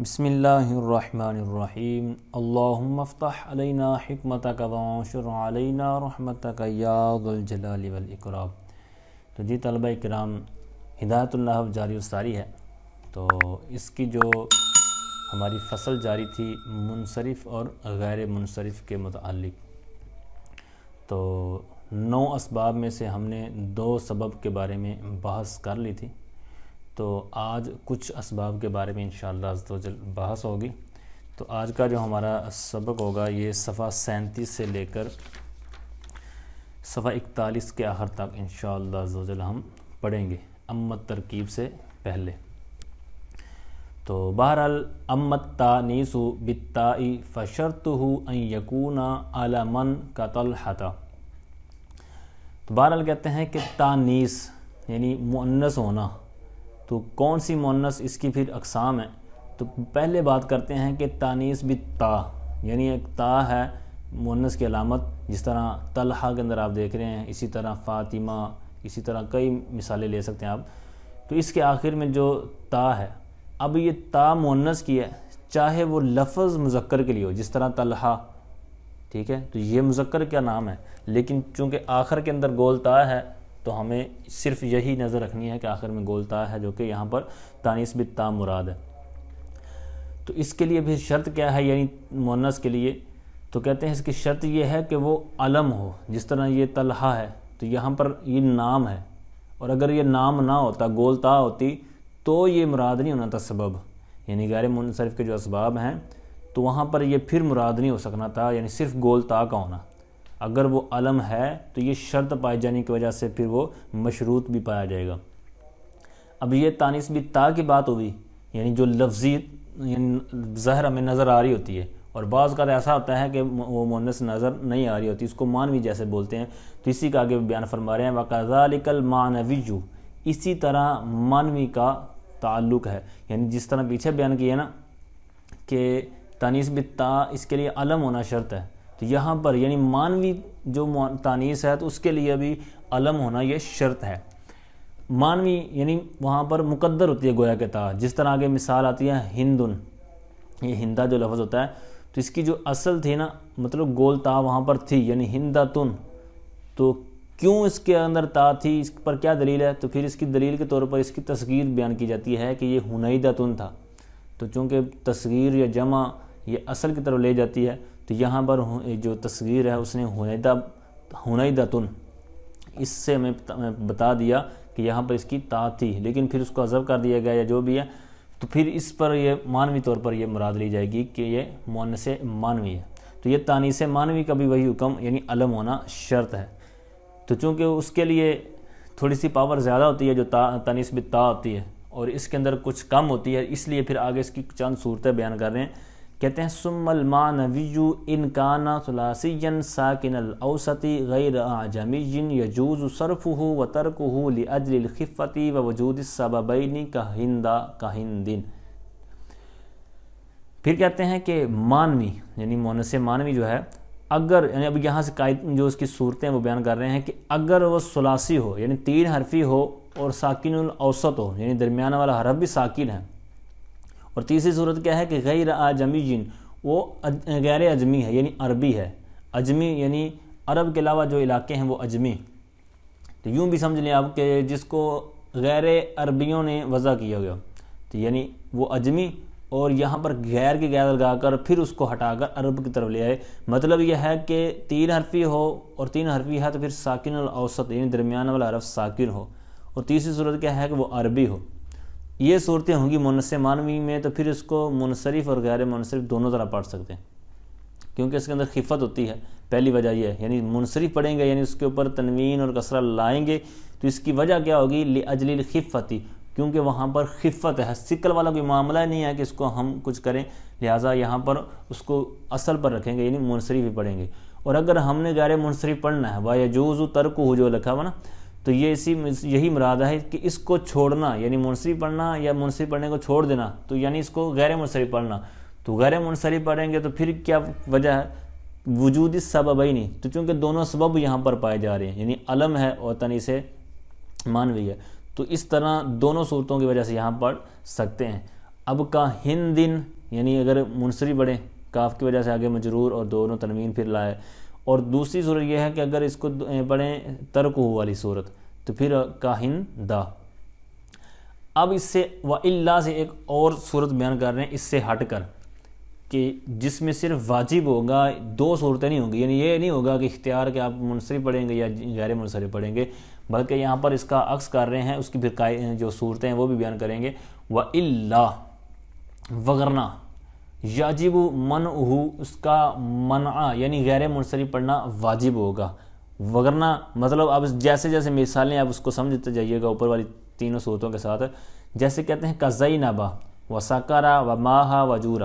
بسم اللہ الرحمن الرحیم اللہم افتح علینا حکمتک وانشر علینا رحمتک یا ذو الجلال والاکرام۔ تو جی طلبہ اکرام، ہدایت اللہ جاری و ساری ہے۔ تو اس کی جو ہماری فصل جاری تھی منصرف اور غیر منصرف کے متعلق، تو 9 اسباب میں سے ہم نے 2 سبب کے بارے میں بحث کر لی تھی۔ تو آج کچھ اسباب کے بارے میں انشاءاللہ عز و جل بحث ہوگی۔ تو آج کا جو ہمارا سبق ہوگا یہ صفحہ 37 سے لے کر صفحہ 41 کے آخر تک انشاءاللہ عز و جل ہم پڑھیں گے امت ترکیب سے پہلے۔ تو بہرحال امت تانیث بالتاء فشرطہ ان یکون علما کطلحہ۔ تو بہرحال کہتے ہیں کہ تانیث یعنی مؤنث ہونا، تو کون سی مؤنث، اس کی پھر اقسام ہیں۔ تو پہلے بات کرتے ہیں کہ تانیث بالتا، یعنی ایک تا ہے مؤنث کی علامت، جس طرح طلحہ کے اندر آپ دیکھ رہے ہیں، اسی طرح فاطمہ، اسی طرح کئی مثالیں لے سکتے ہیں آپ۔ تو اس کے آخر میں جو تا ہے، اب یہ تا مؤنث کی ہے، چاہے وہ لفظ مذکر کے لیے ہو، جس طرح طلحہ، ٹھیک ہے، تو یہ مذکر کا نام ہے، لیکن چونکہ آخر کے اندر گول تا ہے تو ہمیں صرف یہی نظر رکھنی ہے کہ آخر میں گول تا ہے، جو کہ یہاں پر تانیث بالتا مراد ہے۔ تو اس کے لیے پھر شرط کیا ہے، یعنی مؤنث کے لیے، تو کہتے ہیں اس کی شرط یہ ہے کہ وہ علم ہو، جس طرح یہ طلحہ ہے تو یہاں پر یہ نام ہے، اور اگر یہ نام نہ ہوتا، گول تا ہوتی، تو یہ مراد نہیں ہونا تھا سبب، یعنی غیر منصرف کے جو اسباب ہیں تو وہاں پر یہ پھر مراد نہیں ہو سکنا تھا، یعنی صرف گول تا کا ہونا۔ اگر وہ علم ہے تو یہ شرط پائے جانے کی وجہ سے پھر وہ مشروط بھی پایا جائے گا۔ اب یہ تانیث بالتا کی بات ہوئی، یعنی جو لفظی یعنی ظاہر ہمیں نظر آ رہی ہوتی ہے، اور بعض کا ایسا ہوتا ہے کہ وہ مؤنث نظر نہیں آ رہی ہوتی، اس کو معنوی جیسے بولتے ہیں۔ تو اسی کا آگے بیان فرما رہے ہیں وَكَذَلِكَ الْمَعْنَوِيُّ، اسی طرح معنوی کا تعلق ہے، یعنی جس طرح پیچھے بیان کیا ہے نا کہ تانیث بالتا اس کے لیے علم ہونا شرط ہے، تو یہاں پر یعنی معنوی جو تانیث ہے تو اس کے لیے بھی علم ہونا یہ شرط ہے۔ معنوی یعنی وہاں پر مقدر ہوتی ہے گویا کہ تا، جس طرح آگے مثال آتی ہے ہندن، یہ ہندا جو لفظ ہوتا ہے تو اس کی جو اصل تھی نا، مطلب گول تا وہاں پر تھی، یعنی ہندتن، تو کیوں اس کے اندر تا تھی، اس پر کیا دلیل ہے؟ تو پھر اس کی دلیل کے طور پر اس کی تصغیر بیان کی جاتی ہے کہ یہ ہنیدتن تھا، تو چونکہ تصغیر یا جمع یہ اصل کی طرف لے جاتی ہے، تو یہاں پر جو تصغیر ہے اس نے ہنیدتن، اس سے میں بتا دیا کہ یہاں پر اس کی تا تھی، لیکن پھر اس کو حذف کر دیا گیا یا جو بھی ہے، تو پھر اس پر یہ معنوی طور پر یہ مراد لی جائے گی کہ یہ مؤنث معنوی ہے۔ تو یہ تانیث معنوی کا بھی وہی حکم، یعنی علم ہونا شرط ہے۔ تو چونکہ اس کے لیے تھوڑی سی پاور زیادہ ہوتی ہے جو تانیث بالتا ہوتی ہے، اور اس کے اندر کچھ کم ہوتی ہے، اس لیے پھر آگے اس کی چند صورتیں بیان کر رہے ہیں۔ کہتے ہیں ثم المعنوی ان کان ثلاثیا ساکن الاوسط غیر اعجمی یجوز صرفہ وترکہ لاجل الخفۃ ووجود السببین کہندن۔ پھر کہتے ہیں کہ معنوی یعنی مؤنث معنوی جو ہے، اگر یعنی اب یہاں سے قائد جو اس کی صورتیں وہ بیان کر رہے ہیں کہ اگر وہ ثلاثی ہو، یعنی 3 حرفی ہو، اور ساکن الاوسط ہو، یعنی درمیان والا حرف بھی ساکن ہے، اور تیسری صورت کیا ہے کہ غیر اعجمی، وہ غیر اجمی ہے، یعنی عربی ہے۔ اجمی یعنی عرب کے علاوہ جو علاقے ہیں وہ اجمی، تو یوں بھی سمجھ لیں آپ کہ جس کو غیر عربیوں نے وضع کیا گیا، تو یعنی وہ اجمی، اور یہاں پر غیر کی غیر لگا کر پھر اس کو ہٹا کر عرب کی طرف لے آئے۔ مطلب یہ ہے کہ 3 حرفی ہو اور 3 حرفی ہے تو پھر ساکن الاوسط یعنی درمیان والا حرف ساکن ہو، اور تیسری صورت کیا ہے کہ وہ عربی ہو۔ یہ صورتیں ہوں گی مؤنث معنوی میں، تو پھر اس کو منصرف اور غیر منصرف دونوں طرح پڑھ سکتے ہیں، کیونکہ اس کے اندر خفت ہوتی ہے۔ پہلی وجہ یہ ہے، یعنی منصرف پڑھیں گے یعنی اس کے اوپر تنوین اور کسرہ لائیں گے، تو اس کی وجہ کیا ہوگی؟ لاجل الخفۃ، کیونکہ وہاں پر خفت ہے، ثقل والا کوئی معاملہ نہیں ہے کہ اس کو ہم کچھ کریں، لہٰذا یہاں پر اس کو اصل پر رکھیں گے، یعنی منصرف ہی پڑھیں گے۔ اور اگر ہم نے غیر منصرف پڑھنا ہے، وَيَجُوزُ تَرْكُهُ جو لکھا ہوا نا، تو یہ یہی مراد ہے کہ اس کو چھوڑنا، یعنی منصرف پڑھنا یا منصرف پڑھنے کو چھوڑ دینا، تو یعنی اس کو غیر منصرف پڑھنا۔ تو غیر منصرف پڑھیں گے تو پھر کیا وجہ ہے؟ وجود السببین، تو چونکہ دونوں سبب یہاں پر پائے جا رہے ہیں، یعنی علم ہے اور تانیث معنوی ہے، تو اس طرح دونوں صورتوں کی وجہ سے یہاں پڑھ سکتے ہیں۔ اب کا ہندن یعنی اگر منصرف پڑھیں کاف کی وجہ سے آگے مجرور اور دونوں تنوین پھر لائے، اور دوسری صورت یہ ہے کہ اگر اس کو پڑھیں ترکہ والی صورت تو پھر کاہندہ۔ اب اس سے وَإِلَّا سے ایک اور صورت بیان کر رہے ہیں اس سے ہٹ کر، کہ جس میں صرف واجب ہوگا، دو صورتیں نہیں ہوں گی، یعنی یہ نہیں ہوگا کہ اختیار کہ آپ منصرف پڑھیں گے یا غیر منصرف پڑھیں گے، بلکہ یہاں پر اس کا عکس کر رہے ہیں، اس کی پھر جو صورتیں ہیں وہ بھی بیان کریں گے۔ وَإِلَّا وگرنہ یاجب منعہ، اس کا منع یعنی غیر منصرف پڑھنا واجب ہوگا۔ وگرنہ مطلب اب جیسے جیسے مثالیں آپ اس کو سمجھتے جائیے گا اوپر والی تینوں صورتوں کے ساتھ، جیسے کہتے ہیں کَزَيْنَبَ وَسَكَرَ وَمَاهَا وَجُورَ،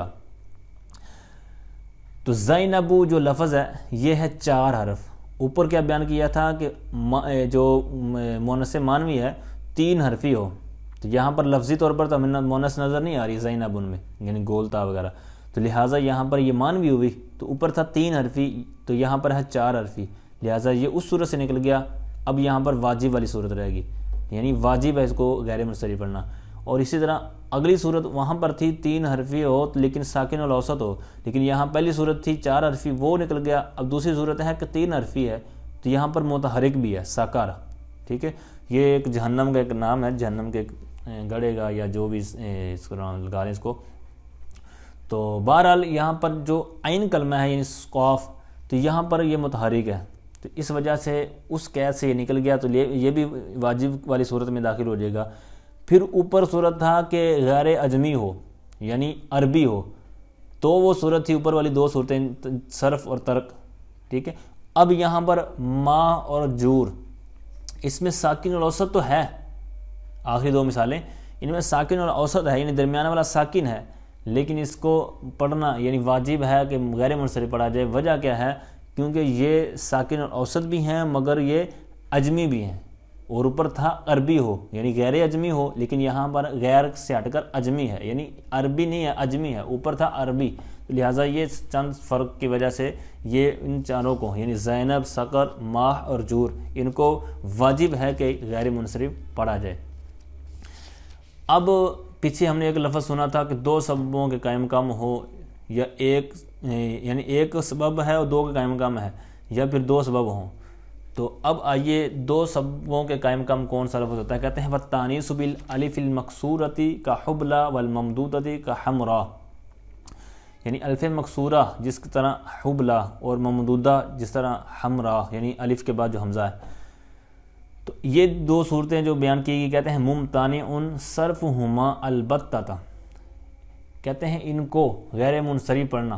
تو زینب جو لفظ ہے یہ ہے 4 حرف۔ اوپر کیا بیان کیا تھا کہ جو مونث مانوی ہے 3 حرفی ہو، تو یہاں پر لفظی طور پر تو ہمیں مونث نظر نہیں آ رہی زینب ان میں، یعنی گولتا وغیرہ، تو لہٰذا یہاں پر یہ مانوی ہوئی، تو اوپر تھا 3 حرفی تو یہاں پر ہے 4 حرفی، لہٰذا یہ اس صورت سے نکل گیا۔ اب یہاں پر واجب والی صورت رہے گی، یعنی واجب ہے اس کو غیر منصرف پڑھنا۔ اور اسی طرح اگلی صورت وہاں پر تھی 3 حرفی ہو لیکن ساکن الاوسط ہو، لیکن یہاں پہلی صورت تھی 4 حرفی، وہ نکل گیا۔ اب دوسری صورت ہے کہ 3 حرفی ہے تو یہاں پر متحرک بھی ہے ساکارا، ٹھیک ہے۔ یہ ایک جہنم کا ایک نام ہے، جہنم کے گڑے گا یا جو بھی اس کو نام لگا لیں اس کو۔ تو بہرحال یہاں پر جو عین کلمہ ہے یعنی قاف، تو یہاں پر یہ متحرک ہے، تو اس وجہ سے اس قید سے یہ نکل گیا، تو یہ بھی واجب والی صورت میں داخل ہو جائے گا۔ پھر اوپر صورت تھا کہ غیر اجمی ہو یعنی عربی ہو، تو وہ صورت تھی اوپر والی 2 صورتیں صرف اور ترک، ٹھیک ہے۔ اب یہاں پر ما اور جور، اس میں ساکن اور اوسط تو ہے، آخری 2 مثالیں ان میں ساکن اور اوسط ہے، یعنی درمیانہ والا ساکن ہے، لیکن اس کو پڑھنا یعنی واجب ہے کہ غیر منصرف پڑھا جائے۔ وجہ کیا ہے؟ کیونکہ یہ ساکن اور اوسط بھی ہیں مگر یہ اجمی بھی ہیں، اور اوپر تھا عربی ہو یعنی غیر اجمی ہو، لیکن یہاں پر غیر سے ہٹ کر اجمی ہے، یعنی عربی نہیں ہے اجمی ہے، اوپر تھا عربی، لہٰذا یہ چند فرق کی وجہ سے یہ ان چاروں کو یعنی زینب، سکر، ماہ اور جور ان کو واجب ہے کہ غیر منصرف پڑھا جائے۔ اب پیچھے ہم نے ایک لفظ سنا تھا کہ 2 سببوں کے قائم مقام ہو، یا یعنی ایک سبب ہے اور 2 کے قائم مقام ہے، یا پھر 2 سبب ہوں۔ تو اب آئیے 2 سببوں کے قائم مقام کون سا لفظ ہوتا ہے؟ کہتے ہیں وَالتَّانِيثُ بِالْأَلِفِ الْمَكْسُورَةِ كَحُبْلَى وَالْمَمْدُودَةِ كَحَمْرَى، یعنی الف مکسورہ جس کی طرح حبلہ اور ممدودہ جس طرح حمرا، یعنی الف کے بعد جو حمزہ ہے۔ تو یہ 2 صورتیں جو بیان کی گئی، کہتے ہیں ممتانع صرفہما البتہ، کہتے ہیں ان کو غیر منصرف پڑھنا،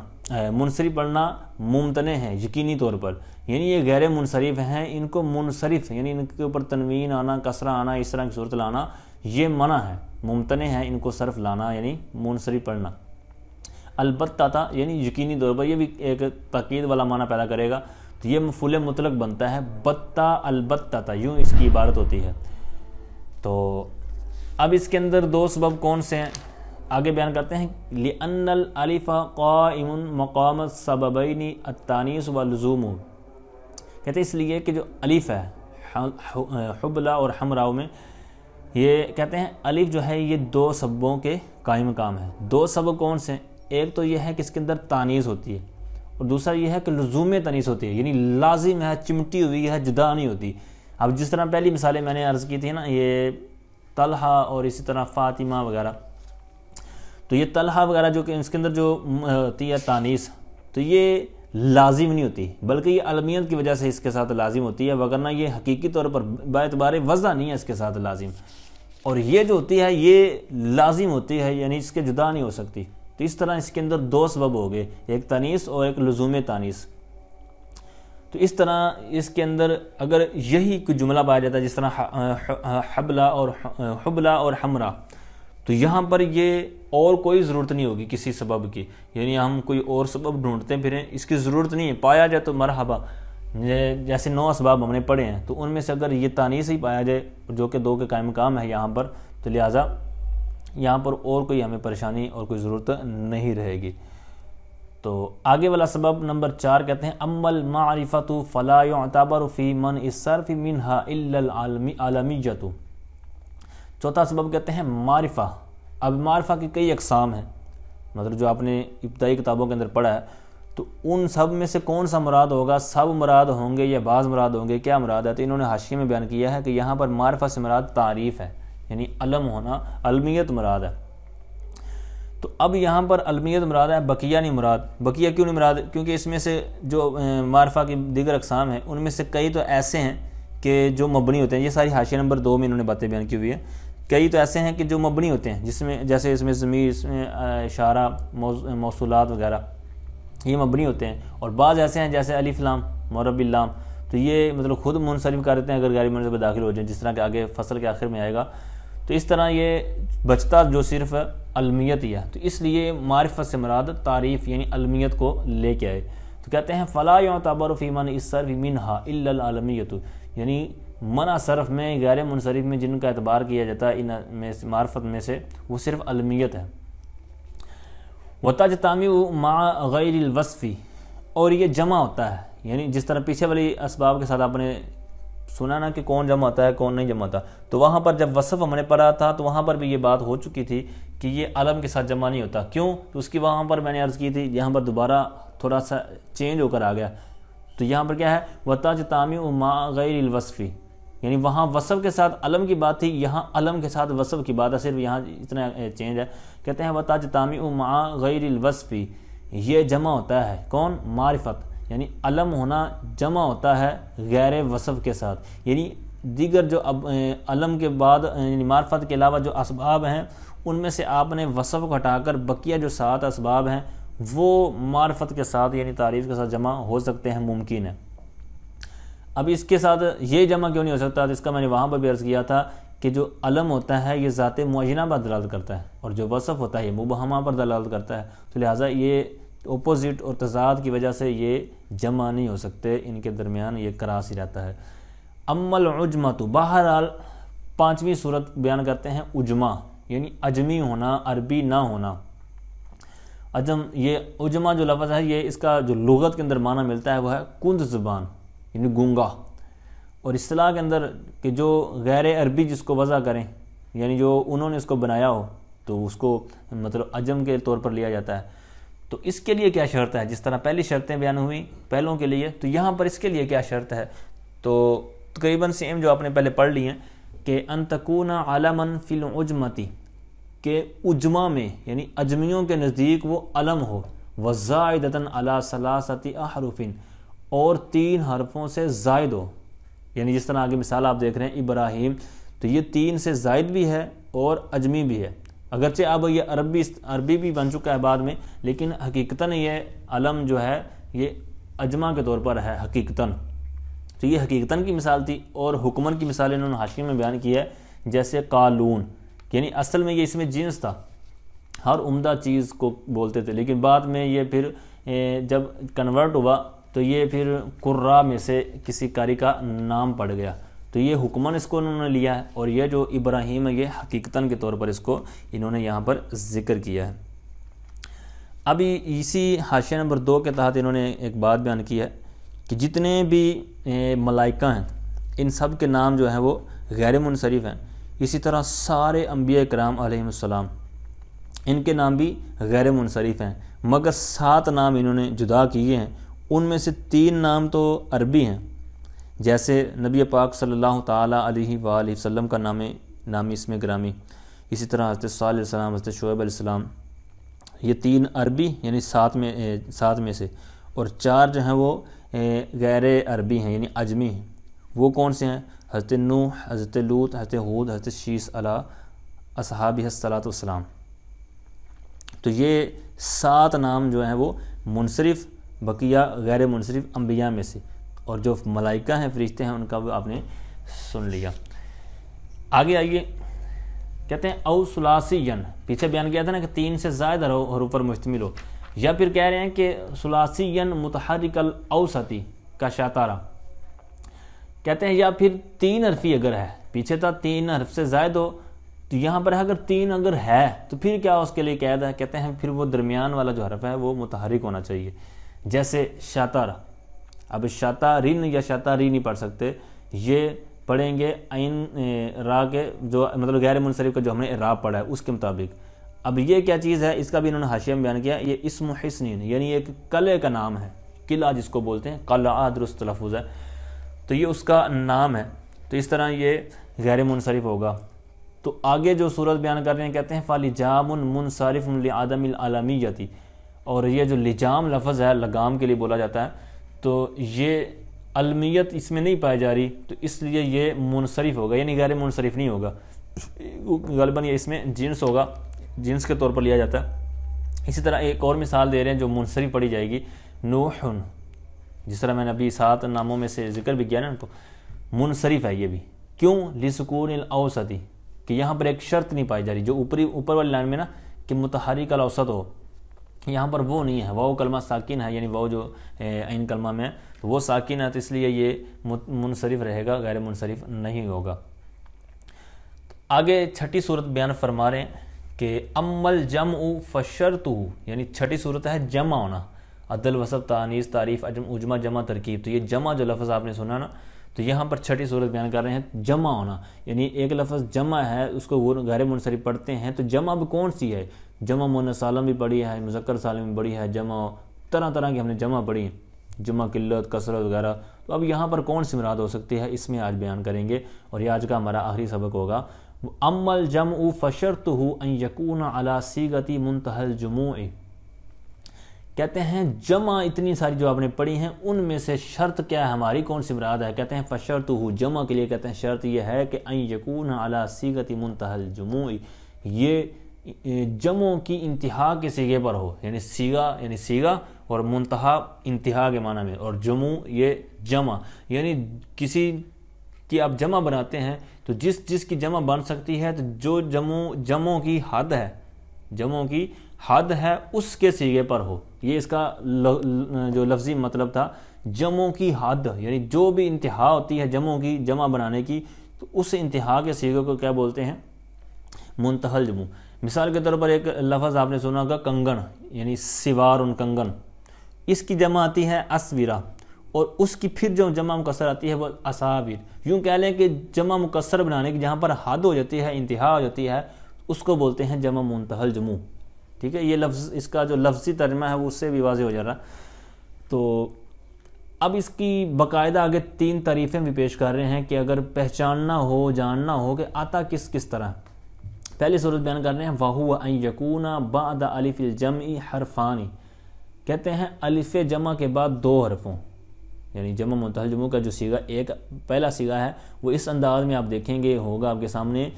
منصرف پڑھنا ممتنع ہے یقینی طور پر، یعنی یہ غیر منصرف ہیں، ان کو منصرف یعنی ان کے اوپر تنوین آنا، کسرہ آنا، اس طرح کی صورت لانا یہ منع ہے، ممتنع ہے ان کو صرف لانا یعنی منصرف پڑھنا۔ البتہ یعنی یقینی طور پر، یہ بھی ایک تاکید والا معنی پیدا کرے گا، تو یہ مفعول مطلق بنتا ہے، بتہ البتہ، یوں اس کی عبارت ہوتی ہے۔ تو اب اس کے اندر 2 سبب کون سے ہیں آگے بیان کرتے ہیں۔ لِأَنَّ الْأَلِفَ قَائِمٌ مَقَامَ السَّبَبَيْنِ التَّانِيثُ وَاللُّزُومُ، کہتے ہیں اس لیے کہ جو الف ہے حبلہ اور حمراء میں، یہ کہتے ہیں الف جو ہے یہ 2 سببوں کے قائم مقام ہے۔ 2 سبب کون سے ہیں؟ ایک تو یہ ہے کہ اس کے اندر تانیث ہوتی ہے، اور دوسرا یہ ہے کہ لزوم تانیث ہوتی ہے، یعنی لازم ہے، چمٹی ہوئی ہے، جدا نہیں ہوتی۔ اب جس طرح پہلی مثالیں میں نے عرض کی تھی نا، یہ طلحہ اور اسی طرح فاطمہ وغیرہ، تو یہ طلحہ وغیرہ جو کہ اس کے اندر جو ہوتی ہے تانیث، تو یہ لازم نہیں ہوتی، بلکہ یہ علمیت کی وجہ سے اس کے ساتھ لازم ہوتی ہے، وگرنہ یہ حقیقی طور پر باعتبار وضع نہیں ہے اس کے ساتھ لازم، اور یہ جو ہوتی ہے یہ لازم ہوتی ہے، یعنی اس کے جدا نہیں ہو سکتی۔ تو اس طرح اس کے اندر 2 سبب ہو گئے، ایک تانیث اور ایک لزوم تانیث۔ تو اس طرح اس کے اندر اگر یہی کوئی جملہ پایا جاتا ہے جس طرح حبلہ اور حمرا، تو یہاں پر یہ اور کوئی ضرورت نہیں ہوگی کسی سبب کی، یعنی ہم کوئی اور سبب ڈھونڈتے پھریں، اس کی ضرورت نہیں ہے، پایا جائے تو مرحبا۔ جیسے 9 اسباب ہم نے پڑھے ہیں، تو ان میں سے اگر یہ تانیث ہی پایا جائے جو کہ 2 کے قائم مقام ہے یہاں پر، تو لہٰذا یہاں پر اور کوئی ہمیں پریشانی اور کوئی ضرورت نہیں رہے گی۔ تو آگے والا سبب نمبر 4 کہتے ہیں اما المعرفۃ فلا يعتبر في منع الصرف منها الا العالمیۃ۔ چوتھا سبب کہتے ہیں معرفہ، اب معرفہ کی کئی اقسام ہیں، مطلب جو آپ نے ابتدائی کتابوں کے اندر پڑھا ہے، تو ان سب میں سے کون سا مراد ہوگا، سب مراد ہوں گے یا بعض مراد ہوں گے، کیا مراد ہے؟ تو انہوں نے حاشیے میں بیان کیا ہے کہ یہاں پر معرفہ سے مراد تعریف ہے، یعنی علم ہونا، علمیت مراد ہے۔ تو اب یہاں پر علمیت مراد ہے، بقیہ نہیں مراد۔ بقیہ کیوں نہیں مراد؟ کیونکہ اس میں سے جو معرفہ کی دیگر اقسام ہیں ان میں سے کئی تو ایسے ہیں کہ جو مبنی ہوتے ہیں، یہ ساری حاشیہ نمبر 2 میں انہوں نے باتیں بیان کی ہوئی ہیں۔ کئی تو ایسے ہیں کہ جو مبنی ہوتے ہیں، جس میں جیسے اس میں ضمیر، اس میں اشارہ، موصولات وغیرہ، یہ مبنی ہوتے ہیں، اور بعض ایسے ہیں جیسے الف لام، مرب اللام، تو یہ مطلب خود منصرف کر دیتے ہیں اگر غیر منصرف داخل ہو جائیں، جس طرح کہ آگے فصل کے آخر میں آئے گا۔ تو اس طرح یہ بچتا جو صرف علمیت ہی ہے، تو اس لیے معرفت سے مراد تعریف یعنی علمیت کو لے کے آئے۔ تو کہتے ہیں فلا یعتبر فی من الصرف منہا الا العلمیت، یعنی منع صرف میں، غیر منصرف میں جن کا اعتبار کیا جاتا ہے ان میں معرفت میں سے، وہ صرف علمیت ہے۔ وتجتمع مع غیر الوصف، اور یہ جمع ہوتا ہے، یعنی جس طرح پیچھے والی اسباب کے ساتھ آپ نے سنا نا کہ کون جمع ہوتا ہے کون نہیں جمع ہوتا، تو وہاں پر جب وصف ہم نے پڑھا تھا تو وہاں پر بھی یہ بات ہو چکی تھی کہ یہ علم کے ساتھ جمع نہیں ہوتا۔ کیوں؟ تو اس کی وہاں پر میں نے عرض کی تھی، یہاں پر دوبارہ تھوڑا سا چینج ہو کر آ گیا۔ تو یہاں پر کیا ہے؟ وتجتمع مع غیر الوصف، یعنی وہاں وصف کے ساتھ علم کی بات تھی، یہاں علم کے ساتھ وصف کی بات ہے، صرف یہاں اتنا چینج ہے۔ کہتے ہیں وتجتمع مع غیر الوصف، یہ جمع ہوتا ہے کون؟ معرفت، یعنی علم ہونا جمع ہوتا ہے غیر وصف کے ساتھ، یعنی دیگر جو علم کے بعد یعنی معرفت کے علاوہ جو اسباب ہیں ان میں سے آپ نے وصف کو ہٹا کر بقیہ جو 7 اسباب ہیں وہ معرفت کے ساتھ یعنی تعریف کے ساتھ جمع ہو سکتے ہیں، ممکن ہے۔ اب اس کے ساتھ یہ جمع کیوں نہیں ہو سکتا؟ اس کا میں نے وہاں پر بھی عرض کیا تھا کہ جو علم ہوتا ہے یہ ذات معینہ پر دلالت کرتا ہے، اور جو وصف ہوتا ہے یہ مبہمہ پر دلالت کرتا ہے، تو لہٰذا یہ اپوزٹ اور تضاد کی وجہ سے یہ جمع نہیں ہو سکتے، ان کے درمیان یہ کراس ہی رہتا ہے۔ اما العجمۃ، بہرحال 5ویں صورت بیان کرتے ہیں عجمہ، یعنی اجمی ہونا، عربی نہ ہونا۔ عجم، یہ عجمہ جو لفظ ہے یہ اس کا جو لغت کے اندر معنی ملتا ہے وہ ہے کند زبان، یعنی گونگا، اور اصطلاح کے اندر کہ جو غیر عربی جس کو وضع کریں، یعنی جو انہوں نے اس کو بنایا ہو تو اس کو مطلب عجم کے طور پر لیا جاتا ہے۔ تو اس کے لیے کیا شرط ہے؟ جس طرح پہلی شرطیں بیان ہوئیں پہلوں کے لیے، تو یہاں پر اس کے لیے کیا شرط ہے؟ تو تقریباً سیم جو آپ نے پہلے پڑھ لی ہیں کہ ان تکون علما فی العجمۃ، کہ عجمہ میں یعنی اجمیوں کے نزدیک وہ علم ہو، وزائدۃ علی 3 احرف، اور 3 حرفوں سے زائد ہو، یعنی جس طرح آگے مثال آپ دیکھ رہے ہیں ابراہیم، تو یہ 3 سے زائد بھی ہے اور اجمی بھی ہے، اگرچہ اب یہ عربی بھی بن چکا ہے بعد میں، لیکن حقیقتاً یہ علم جو ہے یہ اجمہ کے طور پر ہے حقیقتاً۔ تو یہ حقیقتاً کی مثال تھی، اور حکمن کی مثال انہوں نے حاشیے میں بیان کی ہے، جیسے قالون، یعنی اصل میں یہ اس میں جنس تھا، ہر عمدہ چیز کو بولتے تھے، لیکن بعد میں یہ پھر جب کنورٹ ہوا تو یہ پھر قراء میں سے کسی قاری کا نام پڑ گیا، تو یہ حکمن اس کو انہوں نے لیا ہے، اور یہ جو ابراہیم ہے یہ حقیقتاً کے طور پر اس کو انہوں نے یہاں پر ذکر کیا ہے۔ ابھی اسی حاشیہ نمبر 2 کے تحت انہوں نے ایک بات بیان کی ہے کہ جتنے بھی ملائکہ ہیں ان سب کے نام جو ہیں وہ غیر منصرف ہیں، اسی طرح سارے انبیاء کرام علیہم السلام ان کے نام بھی غیر منصرف ہیں، مگر 7 نام انہوں نے جدا کیے ہیں، ان میں سے 3 نام تو عربی ہیں، جیسے نبی پاک صلی اللہ تعالیٰ علیہ وآلہ وسلم کا نامی اسم گرامی، اسی طرح حضرت صالح علیہ السلام، حضرت شعیب علیہ السلام، یہ 3 عربی یعنی 7 میں سے، اور 4 جو ہیں وہ غیر عربی ہیں یعنی اجمی ہیں۔ وہ کون سے ہیں؟ حضرت نوح، حضرت لوط، حضرت ہود، حضرت شیس علیہ اصحابہ الصلاۃ والسلام۔ تو یہ 7 نام جو ہیں وہ منصرف، بقیہ غیر منصرف انبیاء میں سے، اور جو ملائکہ ہیں فرشتے ہیں ان کا بھی آپ نے سن لیا۔ آگے آئیے، کہتے ہیں او ثلاثین، پیچھے بیان کیا تھا نا کہ 3 سے زائد حروف پر مشتمل ہو، یا پھر کہہ رہے ہیں کہ ثلاثین متحرک الاوسطی کا شاتارہ، کہتے ہیں یا پھر 3 حرفی اگر ہے، پیچھے تھا 3 حرف سے زائد ہو، تو یہاں پر اگر 3 اگر ہے تو پھر کیا اس کے لیے قید ہے؟ کہتے ہیں پھر وہ درمیان والا جو حرف ہے وہ متحرک ہونا چاہیے، جیسے شاتارہ۔ اب شاتارین یا شاتاری نہیں پڑھ سکتے، یہ پڑھیں گے عین را کے جو مطلب غیر منصرف کا جو ہم نے اعراب پڑھا ہے اس کے مطابق، اب یہ کیا چیز ہے، اس کا بھی انہوں نے حاشیہ میں بیان کیا، یہ اسم حسنین یعنی ایک قلعے کا نام ہے، قلعہ جس کو بولتے ہیں، قلعہ درست تلفظ ہے، تو یہ اس کا نام ہے، تو اس طرح یہ غیر منصرف ہوگا۔ تو آگے جو صورت بیان کر رہے ہیں کہتے ہیں فَلِجَامٌ مُنْصَرِفٌ لِعَدَمِ الْعَلَمِيَّةِ، اور یہ جو لجام لفظ ہے لگام کے لیے بولا جاتا ہے، تو یہ علمیت اس میں نہیں پائی جا رہی، تو اس لیے یہ منصرف ہوگا، یعنی غیر منصرف نہیں ہوگا، غالباً یہ اس میں جنس ہوگا، جنس کے طور پر لیا جاتا ہے۔ اسی طرح ایک اور مثال دے رہے ہیں جو منصرف پڑھی جائے گی، نوح، جس طرح میں نے ابھی 7 ناموں میں سے ذکر بھی کیا نا، تو منصرف ہے یہ بھی، کیوں؟ لسکون الاوسطی، کہ یہاں پر ایک شرط نہیں پائی جا رہی، جو اوپر والی لائن میں نا کہ متحرک الاوسط ہو، یہاں پر وہ نہیں ہے، واو کلمہ ساکن ہے، یعنی واو جو عین کلمہ میں تو وہ ساکن ہے، تو اس لیے یہ منصرف رہے گا، غیر منصرف نہیں ہوگا۔ آگے چھٹی صورت بیان فرما رہے ہیں کہ اما الجمع فشرطہ، یعنی چھٹی صورت ہے جمع ہونا، عدل، وصف، تانیث، تعریف، عجمہ، جمع، ترکیب، تو یہ جمع جو لفظ آپ نے سنا نا، تو یہاں پر چھٹی صورت بیان کر رہے ہیں جمع ہونا، یعنی ایک لفظ جمع ہے اس کو وہ غیر منصرف پڑھتے ہیں، تو جمع اب کون سی ہے؟ جمع مؤنث سالم بھی پڑھی ہے، مذکر سالم بھی پڑھی ہے، جمع طرح طرح کی ہم نے جمع پڑھی ہیں، جمع قلت، کثرت وغیرہ، تو اب یہاں پر کون سی مراد ہو سکتی ہے، اس میں آج بیان کریں گے، اور یہ آج کا ہمارا آخری سبق ہوگا۔ اما الجمع فشرطہ ان یکون علی صیغۃ منتہی الجموع، کہتے ہیں جمع اتنی ساری جو آپ نے پڑھی ہیں ان میں سے شرط کیا ہے ہماری، کون سی مراد ہے؟ کہتے ہیں فشرطہ، جمع کے لیے کہتے ہیں شرط یہ ہے کہ ان یکون علی صیغۃ منتہی الجموع، یہ جمع کی انتہا کے صیغے پر ہو، یعنی صیغہ اور منتہا انتہا کے معنی میں، اور جمع یہ جمع، یعنی کسی کی آپ جمع بناتے ہیں تو جس کی جمع بن سکتی ہے، تو جو جمع کی حد ہے، جمع کی حد ہے اس کے صیغے پر ہو، یہ اس کا جو لفظی مطلب تھا، جمع کی حد، یعنی جو بھی انتہا ہوتی ہے جمع کی، جمع بنانے کی، تو اس انتہا کے صیغے کو کیا بولتے ہیں؟ منتہی الجموع۔ مثال کے طور پر ایک لفظ آپ نے سنا ہوگا کنگن، یعنی سوار، کنگن، اس کی جمع آتی ہے اسورہ، اور اس کی پھر جو جمع مکسر آتی ہے وہ اساور، یوں کہہ لیں کہ جمع مکسر بنانے کی جہاں پر حد ہو جاتی ہے، انتہا ہو جاتی ہے، اس کو بولتے ہیں جمع منتہی الجموع، ٹھیک ہے؟ یہ لفظ اس کا جو لفظی ترجمہ ہے وہ اس سے بھی واضح ہو جا رہا۔ تو اب اس کی باقاعدہ آگے 3 تعریفیں بھی پیش کر رہے ہیں کہ اگر پہچاننا ہو، جاننا ہو کہ آتا کس طرح۔ پہلی صورت بیان کر رہے ہیں وَهُوَ أَن يَكُونَ بَعْدَ أَلِفِ الْجَمْعِ حَرْفَانِ، کہتے ہیں الف جمع کے بعد 2 حرفوں، یعنی جمع منتہی الجموع کا جو صیغہ ایک پہلا صیغہ ہے وہ اس انداز میں آپ دیکھیں گے ہوگا آپ کے سامنے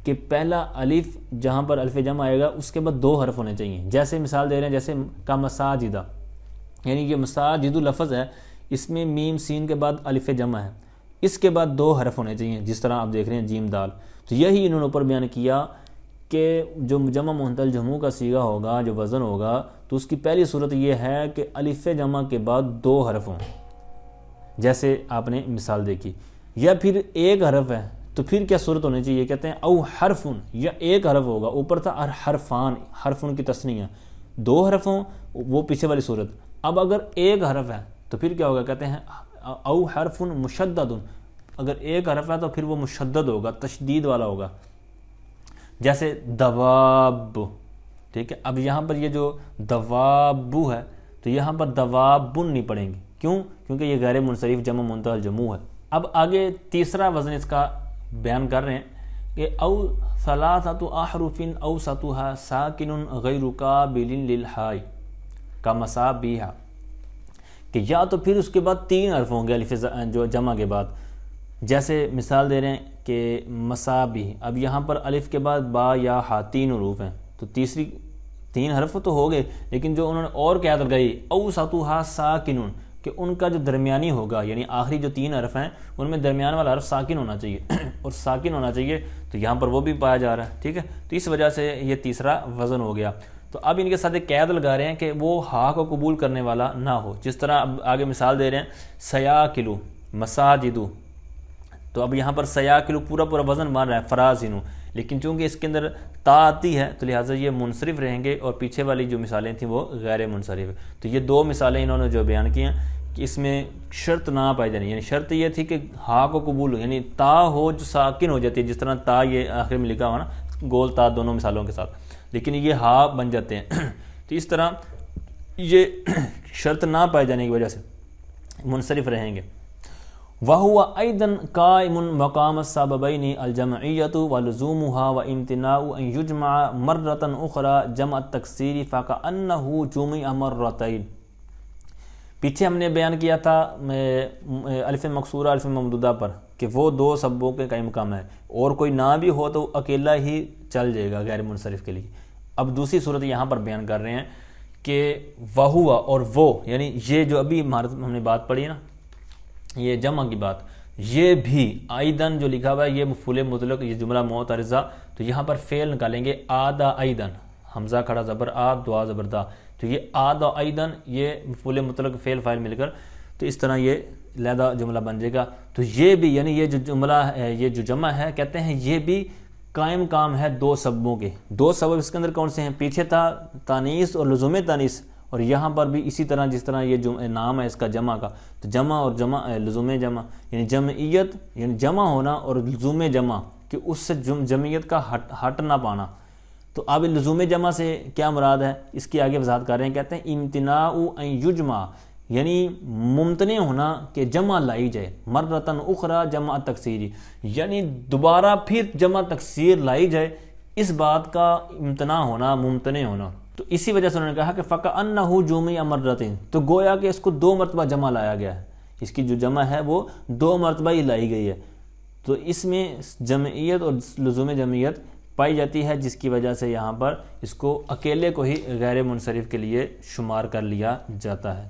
کہ پہلا الف جہاں پر الف جمع آئے گا اس کے بعد 2 حرف ہونے چاہیے، جیسے مثال دے رہے ہیں جیسے کا مساجدہ، یعنی یہ مساجد لفظ ہے، اس میں میم سین کے بعد الف جمع ہے، اس کے بعد 2 حرف ہونے چاہیے، جس طرح آپ دیکھ رہے ہیں جیم دال۔ تو یہی انہوں نے اوپر بیان کیا کہ جو جمع منتہی الجموع کا صیغہ ہوگا، جو وزن ہوگا، تو اس کی پہلی صورت یہ ہے کہ الف جمع کے بعد 2 حرف ہوں، جیسے آپ نے مثال دیکھی، یا پھر ایک حرف ہے تو پھر کیا صورت ہونی چاہیے؟ کہتے ہیں او حرفن، یا ایک حرف ہوگا، اوپر تھا حرفان، حرفن کی تثنیہ، 2 حرف ہوں، وہ پیچھے والی صورت۔ اب اگر ایک حرف ہے تو پھر کیا ہوگا؟ کہتے ہیں او حرفن مشدد، اگر ایک حرف ہے تو پھر وہ مشدد ہوگا، تشدید والا ہوگا، جیسے دواب، ٹھیک ہے؟ اب یہاں پر یہ جو دوابو ہے تو یہاں پر دوابن نہیں پڑھیں گے، کیوں؟ کیونکہ یہ غیر منصرف جمع منتہی الجموع ہے۔ اب آگے تیسرا وزن اس کا بیان کر رہے ہیں کہ او ثلاثۃ احرف اوسطها ساکن غیر قابل للحاء کمصابیح، کہ یا تو پھر اس کے بعد 3 حرف ہوں گے الف جو جمع کے بعد، جیسے مثال دے رہے ہیں کہ مصابیح، اب یہاں پر الف کے بعد با یا ہا 3 حروف ہیں، تو تیسری 3 حرف تو ہو گئے، لیکن جو انہوں نے اور قید لگائی اوسطها ساکن، کہ ان کا جو درمیانی ہوگا، یعنی آخری جو 3 حرف ہیں ان میں درمیان والا حرف ساکن ہونا چاہیے اور ساکن ہونا چاہیے، تو یہاں پر وہ بھی پایا جا رہا ہے، ٹھیک ہے؟ تو اس وجہ سے یہ تیسرا وزن ہو گیا۔ تو اب ان کے ساتھ ایک قید لگا رہے ہیں کہ وہ ہا کو قبول کرنے والا نہ ہو، جس طرح اب آگے مثال دے رہے ہیں سیاکلو، مساجدو، تو اب یہاں پر سیاکلو پورا وزن بن رہا ہے فرازنو، لیکن چونکہ اس کے اندر تا آتی ہے تو لہٰذا یہ منصرف رہیں گے، اور پیچھے والی جو مثالیں تھیں وہ غیر منصرف۔ تو یہ 2 مثالیں انہوں نے جو بیان کی ہیں کہ اس میں شرط نہ پائی جانی، یعنی شرط یہ تھی کہ ہا کو قبول ہو، یعنی تا ہو جو ساکن ہو جاتی ہے، جس طرح تا یہ آخر میں لکھا ہوا نا گول تا دونوں مثالوں کے ساتھ، لیکن یہ ہا بن جاتے ہیں تو اس طرح یہ شرط نہ پائے جانے کی وجہ سے منصرف رہیں گے۔ وَهُوَ أَيْضًا قَائِمٌ مَقَامَ السَّبَبَيْنِ الْجَمْعِيَّةُ وَلُزُومُهَا وَامْتِنَاعُ أَنْ يُجْمَعَ مَرَّةً أُخْرَى جَمْعَ التَّكْسِيرِ فَكَأَنَّهُ جُمِعَ مَرَّتَيْنِ۔ پیچھے ہم نے بیان کیا تھا الف مقصورہ الف ممدودہ پر کہ وہ دو سببوں کے قائم مقام ہے، اور کوئی نہ بھی ہو تو اکیلا ہی چل جائے گا غیر منصرف کے لیے۔ اب دوسری صورت یہاں پر بیان کر رہے ہیں کہ وہوا اور وہ، یعنی یہ جو ابھی ہم نے بات پڑھی ہے نا، یہ جمع کی بات، یہ بھی ایدن جو لکھا ہوا ہے یہ مفعول مطلق، یہ جملہ معترضہ، تو یہاں پر فعل نکالیں گے آدا ایدن، حمزہ کھڑا زبر آ، دعا زبر دا، تو یہ آدا ایدن یہ مفعول مطلق فعل فاعل مل کر تو اس طرح یہ علیحدہ جملہ بن جائے گا۔ تو یہ بھی یعنی یہ جو جملہ ہے، یہ جو جمع ہے، کہتے ہیں یہ بھی قائم کام ہے دو سببوں کے۔ دو سبب اس کے اندر کون سے ہیں؟ پیچھے تھا تانیث اور لزوم تانیث، اور یہاں پر بھی اسی طرح جس طرح یہ نام ہے اس کا جمع کا، تو جمع اور جمع لزوم جمع، یعنی جمعیت یعنی جمع ہونا اور لزوم جمع کہ اس سے جمعیت کا ہٹ نہ پانا۔ تو اب لزوم جمع سے کیا مراد ہے اس کی آگے وضاحت کر رہے ہیں، کہتے ہیں امتناع ان یجمع، یعنی ممتنع ہونا کہ جمع لائی جائے، مرتن اخرى جمع تکسیری، یعنی دوبارہ پھر جمع تکسیر لائی جائے، اس بات کا امتناع ہونا، ممتنع ہونا۔ تو اسی وجہ سے انہوں نے کہا کہ فَكَأَنَّهُ جُمِعَ مرتين، تو گویا کہ اس کو دو مرتبہ جمع لایا گیا ہے، اس کی جو جمع ہے وہ دو مرتبہ ہی لائی گئی ہے، تو اس میں جمعیت اور لزوم جمعیت پائی جاتی ہے، جس کی وجہ سے یہاں پر اس کو اکیلے کو ہی غیر منصرف کے لیے شمار کر لیا جاتا ہے۔